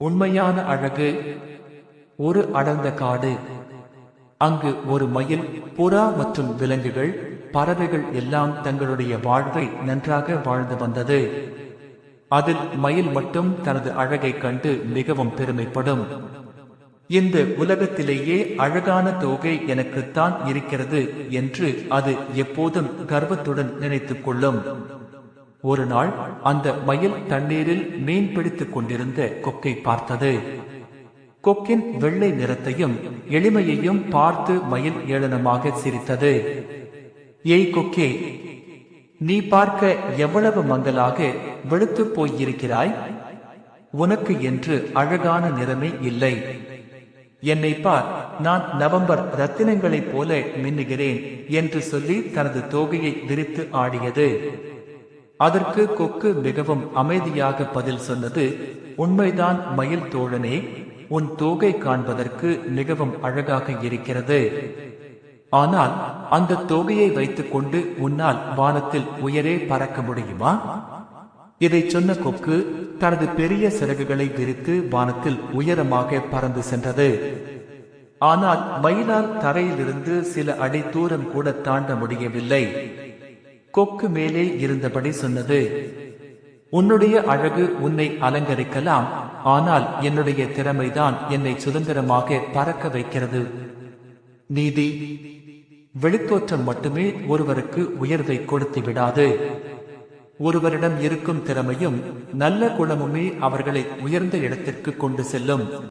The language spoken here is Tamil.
உண்மையான அழகு. ஒரு அடர்ந்த காடு. அங்கு ஒரு மயில், புறா மற்றும் விலங்குகள், பறவைகள் எல்லாம் தங்களுடைய வாழ்வை நன்றாக வாழ்ந்து வந்தது. அதில் மயில் மட்டும் தனது அழகைக் கண்டு மிகவும் பெருமைப்படும். இந்த உலகத்திலேயே அழகான தோகை எனக்குத்தான் இருக்கிறது என்று அது எப்போதும் கர்வத்துடன் நினைத்துக் கொள்ளும். ஒரு நாள் அந்த மயில் தண்ணீரில் மீன் பிடித்துக் கொண்டிருந்த கொக்கை பார்த்தது. கொக்கின் வெள்ளை நிறத்தையும் எளிமையையும் பார்த்து மயில் ஏளனமாக சிரித்தது. ஏய் கொக்கே, நீ பார்க்க எவ்வளவு மங்கலாக வெளுத்துப் போயிருக்கிறாய். உனக்கு என்று அழகான நிறமே இல்லை. என்னை பார், நான் நவம்பர் ரத்தினங்களைப் போல மின்னுகிறேன் என்று சொல்லி தனது தோகையை விரித்து ஆடியது. அதற்கு கொக்கு மிகவும் அமைதியாக பதில் சொன்னது. உண்மைதான் மயில் தோழனே, உன் தோகை காண்பதற்கு மிகவும் அழகாக இருக்கிறது. ஆனால் அந்த தோகையை வைத்துக் கொண்டு உன்னால் வானத்தில் உயரே பறக்க முடியுமா? இதை சொன்ன கொக்கு தனது பெரிய சிறகுகளை விரித்து வானத்தில் உயரமாக பறந்து சென்றது. ஆனால் மயிலால் தரையிலிருந்து சில அடி தூரம் கூட தாண்ட முடியவில்லை. கொக்கு மேலே இருந்தபடி சொன்னது, உன்னுடைய அழகு உன்னை அலங்கரிக்கலாம், ஆனால் என்னுடைய திறமைதான் என்னை சுதந்திரமாக பறக்க வைக்கிறது. நீதி. வெளித்தோற்றம் மட்டுமே ஒருவருக்கு உயர்வை கொடுத்து விடாது. ஒருவரிடம் இருக்கும் திறமையும் நல்ல குணமுமே அவர்களை உயர்ந்த இடத்திற்கு கொண்டு செல்லும்.